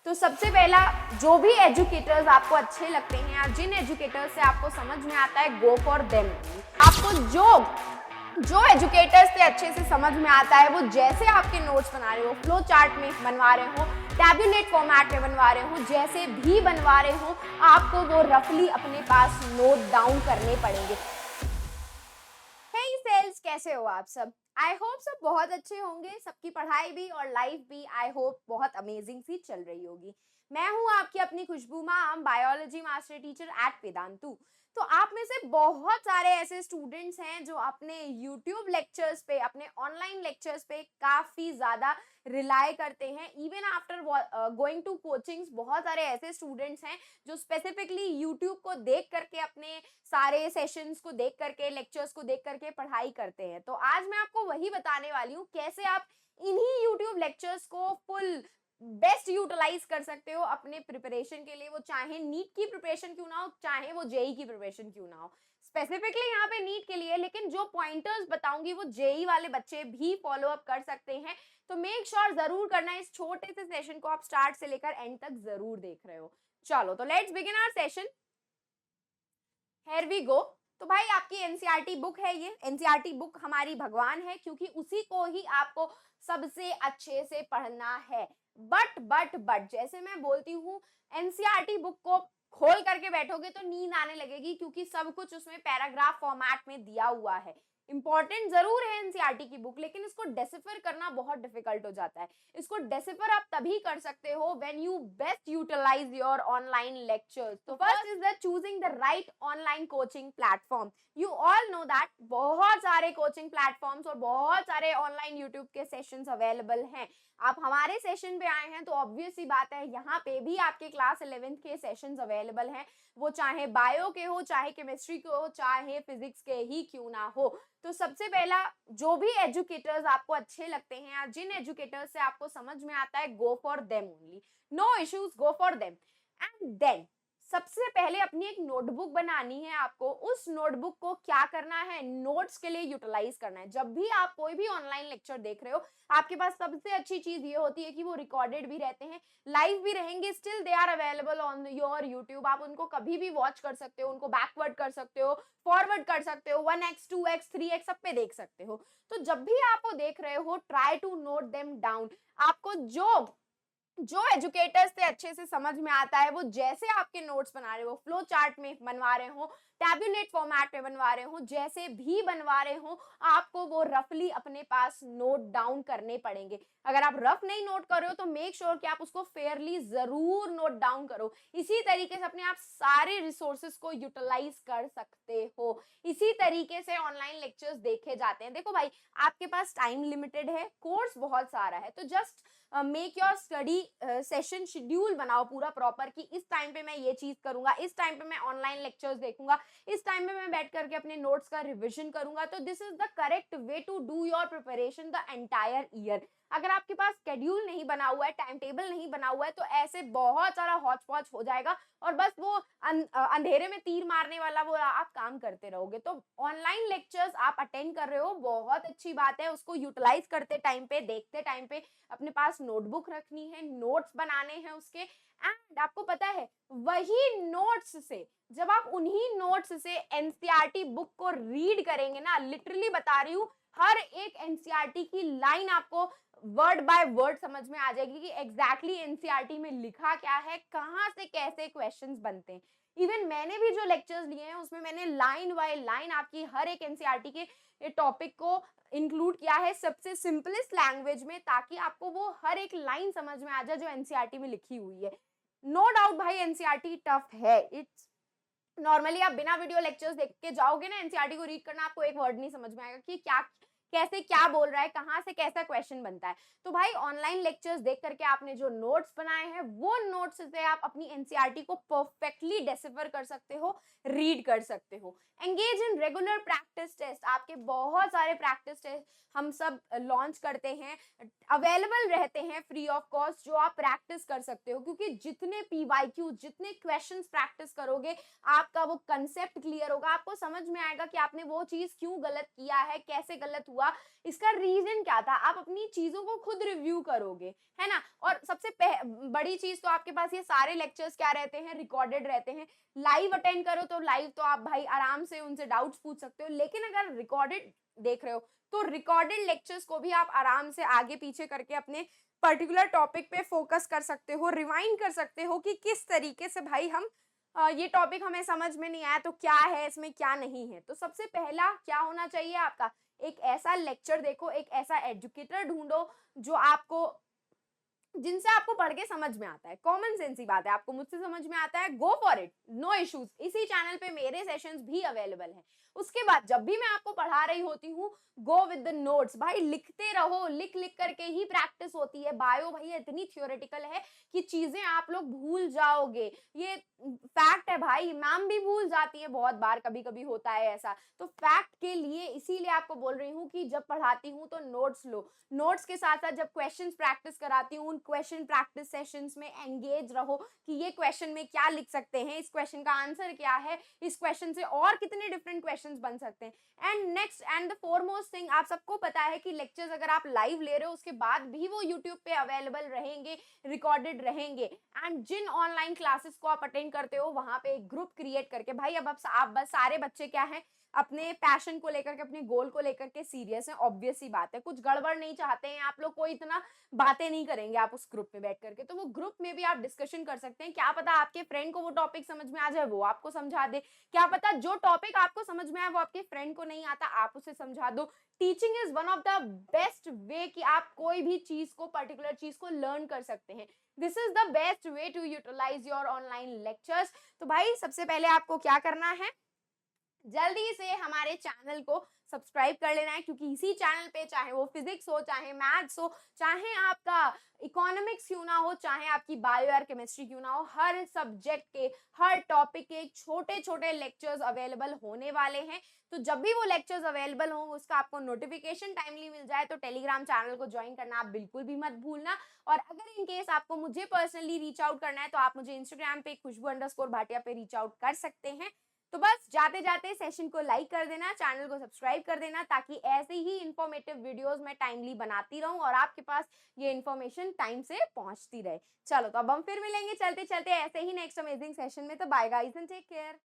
तो सबसे पहला, जो भी एजुकेटर्स आपको अच्छे लगते हैं या जिन एजुकेटर्स से आपको समझ में आता है, गो फॉर देम। आपको जो एजुकेटर्स से अच्छे से समझ में आता है, वो जैसे आपके नोट्स बना रहे हो, फ्लो चार्ट में बनवा रहे हो, टैबुलेट फॉर्मेट में बनवा रहे हो, जैसे भी बनवा रहे हो, आपको वो रफली अपने पास नोट डाउन करने पड़ेंगे। सेल्स, कैसे हो आप सब? आई होप सब बहुत अच्छे होंगे, सबकी पढ़ाई भी और लाइफ भी आई होप बहुत अमेजिंग सी चल रही होगी। मैं हूं आपकी अपनी Khushboo ma'am, biology master teacher at Vedantu. तो आप में से बहुत सारे ऐसे स्टूडेंट्स हैं जो अपने YouTube लेक्चर्स पे, अपने ऑनलाइन लेक्चर्स पे काफी ज्यादा रिलाय करते हैं। Even after going to coachings, बहुत सारे ऐसे स्टूडेंट्स हैं जो स्पेसिफिकली YouTube को देख करके, अपने सारे सेशंस को देख करके, लेक्चर्स को देख करके पढ़ाई करते हैं। तो आज मैं आपको वही बताने वाली हूँ, कैसे आप इन्हीं YouTube लेक्चर्स को फुल बेस्ट यूटिलाइज कर सकते हो अपने प्रिपरेशन के लिए। वो चाहे नीट की प्रिपरेशन क्यों ना हो, चाहे वो जेई की प्रिपरेशन क्यों ना हो। स्पेसिफिकली यहाँ पे नीट के लिए, लेकिन जो पॉइंटर्स बताऊंगी वो जेई वाले बच्चे भी फॉलो अप कर सकते हैं। तो मेक श्योर जरूर करना, इस छोटे से सेशन को आप स्टार्ट से लेकर एंड तक जरूर देख रहे हो। चलो तो let's begin our session. Here we go. तो भाई आपकी एनसीईआरटी बुक है, ये एनसीईआरटी बुक हमारी भगवान है, क्योंकि उसी को ही आपको सबसे अच्छे से पढ़ना है। बट जैसे मैं बोलती हूँ, एनसीईआरटी बुक को खोल करके बैठोगे तो नींद आने लगेगी, क्योंकि सब कुछ उसमें पैराग्राफ फॉर्मेट में दिया हुआ है। इंपॉर्टेंट जरूर है एनसीईआरटी की बुक, लेकिन इसको डेसिफर करना बहुत डिफिकल्ट हो जाता है। इसको डेसिफर आप तभी कर सकते हो when you best utilise your online lectures. तो first is the choosing the right online coaching platform. You all know that बहुत सारे कोचिंग प्लेटफॉर्म्स और बहुत सारे ऑनलाइन यूट्यूब के सेशंस अवेलेबल हैं। आप हमारे सेशन पे आए हैं तो ऑब्वियस सी बात है, यहाँ पे भी आपके क्लास 11th के सेशंस अवेलेबल हैं। वो चाहे बायो के हो, चाहे केमिस्ट्री के हो, चाहे फिजिक्स के ही क्यों ना हो। तो सबसे पहला, जो भी एजुकेटर्स आपको अच्छे लगते हैं या जिन एजुकेटर्स से आपको समझ में आता है, go for them only, no issues, go for them. And then सबसे पहले अपनी एक नोटबुक बनानी है आपको। उस नोटबुक को क्या करना है, नोट्स के लिए यूटिलाइज करना है। जब भी आप कोई भी ऑनलाइन लेक्चर देख रहे हो, आपके पास सबसे अच्छी चीज ये होती है कि वो रिकॉर्डेड भी रहते हैं, लाइव भी रहेंगे, still they are available on your YouTube. आप उनको कभी भी वॉच कर सकते हो, उनको बैकवर्ड कर सकते हो, फॉरवर्ड कर सकते हो, 1x 2x 3x सब पे देख सकते हो। तो जब भी आप वो देख रहे हो, try to note them down. आपको जो एजुकेटर्स से अच्छे से समझ में आता है, वो जैसे आपके नोट्स बना रहे हो, फ्लो चार्ट में बनवा रहे हो, टैबुलेट फॉर्मेट में बनवा रहे हो, जैसे भी बनवा रहे हो, आपको वो रफली अपने पास नोट डाउन करने पड़ेंगे। अगर आप रफ नहीं नोट कर रहे हो तो मेक श्योर कि आप उसको फेयरली जरूर नोट डाउन करो। इसी तरीके से अपने आप सारे रिसोर्सेज को यूटिलाइज कर सकते हो। इसी तरीके से ऑनलाइन लेक्चर्स देखे जाते हैं। देखो भाई, आपके पास टाइम लिमिटेड है, कोर्स बहुत सारा है, तो just make your study session schedule बनाओ पूरा प्रॉपर, कि इस टाइम पे मैं ये चीज करूंगा, इस टाइम पे मैं ऑनलाइन लेक्चर्स देखूंगा, इस टाइम पे मैं बैठ करके अपने नोट्स का रिवीजन करूंगा। तो this is the correct way to do your preparation the entire year. अगर आपके पास शेड्यूल नहीं बना हुआ है, टाइम टेबल नहीं बना हुआ है, तो ऐसे बहुत सारा हॉच पॉच हो जाएगा और बस वो अंधेरे में तीर मारने वाला वो आप काम करते रहोगे। तो ऑनलाइन लेक्चर्स आप अटेंड कर रहे हो, बहुत अच्छी बात है। उसको यूटिलाइज करते टाइम पे, देखते टाइम पे अपने पास नोटबुक रखनी है, नोट्स बनाने हैं उसके। एंड आपको पता है, वही नोट्स से, जब आप उन्हीं नोट्स से एनसीईआरटी बुक को रीड करेंगे ना, लिटरली बता रही हूँ, हर एक एनसीईआरटी की लाइन आपको वर्ड बाय वर्ड समझ में आ जाएगी कि एग्जैक्टली एनसीईआरटी में लिखा क्या है, कहाँ से कैसे क्वेश्चंस बनते हैं। इवन मैंने भी जो लेक्चर्स लिए हैं, उसमें मैंने लाइन बाय लाइन आपकी हर एक एनसीईआरटी के टॉपिक को इंक्लूड किया है सबसे सिंपलेस्ट लैंग्वेज में, ताकि आपको वो हर एक लाइन समझ में आ जाए जो एनसीईआरटी में लिखी हुई है। नो डाउट भाई, एनसीईआरटी टफ है। इट्स नॉर्मली आप बिना वीडियो लेक्चर्स देख के जाओगे ना एनसीईआरटी को रीड करना, आपको एक वर्ड नहीं समझ में आएगा कि क्या कैसे क्या बोल रहा है, कहाँ से कैसा क्वेश्चन बनता है। तो भाई ऑनलाइन लेक्चर्स देख करके आपने जो नोट्स बनाए हैं, वो नोट्स से आप अपनी एनसीईआरटी को परफेक्टली डेसिफर कर सकते हो, रीड कर सकते हो। Engage in regular practice test. आपके बहुत सारे प्रैक्टिस टेस्ट हम सब लॉन्च करते हैं, अवेलेबल रहते हैं फ्री ऑफ कॉस्ट, जो आप प्रैक्टिस कर सकते हो। क्योंकि जितने पीवाईक्यू, जितने क्वेश्चंस प्रैक्टिस करोगे, आपका वो कंसेप्ट क्लियर होगा, आपको समझ में आएगा कि आपने वो चीज क्यों गलत किया है, कैसे गलत हुआ हुआ, इसका रीजन क्या था, आप अपनी चीजों को खुद रिव्यू करोगे, है ना। और सबसे बड़ी चीज तो आपके पास ये सारे लेक्चर्स क्या रहते हैं, रिकॉर्डेड रहते हैं। लाइव अटेंड करो तो लाइव तो आप भाई आराम से उनसे डाउट्स पूछ सकते हो, लेकिन अगर रिकॉर्डेड देख रहे हो तो रिकॉर्डेड लेक्चर्स को भी आप आराम से आगे पीछे करके अपने पर्टिकुलर टॉपिक पे फोकस कर सकते हो, रिवाइंड कर सकते हो कि किस तरीके से भाई हम ये टॉपिक हमें समझ में नहीं आया तो क्या है इसमें, क्या नहीं है। तो सबसे पहला क्या होना चाहिए आपका, एक ऐसा लेक्चर देखो, एक ऐसा एजुकेटर ढूंढो जो आपको, जिनसे आपको पढ़ के समझ में आता है। कॉमन सेंस ही बात है, आपको मुझसे समझ में आता है, go for it, no issues. इसी चैनल पे मेरे सेशंस भी अवेलेबल हैं। उसके बाद जब भी मैं आपको पढ़ा रही होती हूँ, गो विद द नोट्स, भाई लिखते रहो, लिख लिख करके ही प्रैक्टिस होती है। बायो भैया इतनी थियोरेटिकल है कि चीजें आप लोग भूल जाओगे, ये फैक्ट है भाई। मैम भी भूल जाती है बहुत बार, कभी कभी होता है ऐसा। तो फैक्ट के लिए इसीलिए आपको बोल रही हूँ कि जब पढ़ाती हूँ तो नोट्स लो, नोट्स के साथ साथ जब क्वेश्चंस प्रैक्टिस कराती हूँ, उन क्वेश्चन प्रैक्टिस सेशंस में एंगेज रहो कि ये क्वेश्चन में क्या लिख सकते हैं, इस क्वेश्चन का आंसर क्या है, इस क्वेश्चन से और कितने डिफरेंट क्वेश्चंस बन सकते हैं। And next and the foremost thing, आप सबको पता है कि लेक्चर्स अगर आप लाइव ले रहे हो उसके बाद भी वो यूट्यूब पे अवेलेबल रहेंगे, रिकॉर्डेड रहेंगे। एंड जिन ऑनलाइन क्लासेस को आप अटेंड करते हो वहां पे एक ग्रुप क्रिएट करके, भाई अब आप बस सारे बच्चे क्या है, अपने पैशन को लेकर के, अपने गोल को लेकर के सीरियस है। ऑब्वियस सी बात है, कुछ गड़बड़ नहीं चाहते हैं आप लोग, कोई इतना बातें नहीं करेंगे आप उस ग्रुप में बैठ करके। तो वो ग्रुप में भी आप डिस्कशन कर सकते हैं, क्या पता आपके फ्रेंड को वो टॉपिक समझ में आ जाए, वो आपको समझा दे। क्या पता जो टॉपिक आपको समझ में आए वो आपके फ्रेंड को नहीं आता, आप उसे समझा दो। Teaching is one of the best वे कि आप कोई भी चीज को, पर्टिकुलर चीज को लर्न कर सकते हैं। This is the best way to utilise your online lectures. तो भाई सबसे पहले आपको क्या करना है, जल्दी से हमारे चैनल को सब्सक्राइब कर लेना है, क्योंकि इसी चैनल पे चाहे वो फिजिक्स हो, चाहे मैथ्स हो, चाहे आपका इकोनॉमिक्स क्यों ना हो, चाहे आपकी बायो और केमिस्ट्री क्यों ना हो, हर सब्जेक्ट के, हर टॉपिक के छोटे छोटे लेक्चर्स अवेलेबल होने वाले हैं। तो जब भी वो लेक्चर्स अवेलेबल हो उसका आपको नोटिफिकेशन टाइमली मिल जाए तो टेलीग्राम चैनल को ज्वाइन करना आप बिल्कुल भी मत भूलना। और अगर इन केस आपको मुझे पर्सनली रीच आउट करना है तो आप मुझे इंस्टाग्राम पे खुशबू_भाटिया पे रीच आउट कर सकते हैं। तो बस जाते जाते सेशन को लाइक कर देना, चैनल को सब्सक्राइब कर देना, ताकि ऐसे ही इंफॉर्मेटिव वीडियोस मैं टाइमली बनाती रहूं और आपके पास ये इन्फॉर्मेशन टाइम से पहुंचती रहे। चलो तो अब हम फिर मिलेंगे चलते चलते ऐसे ही नेक्स्ट अमेजिंग सेशन में। तो bye guys and take care.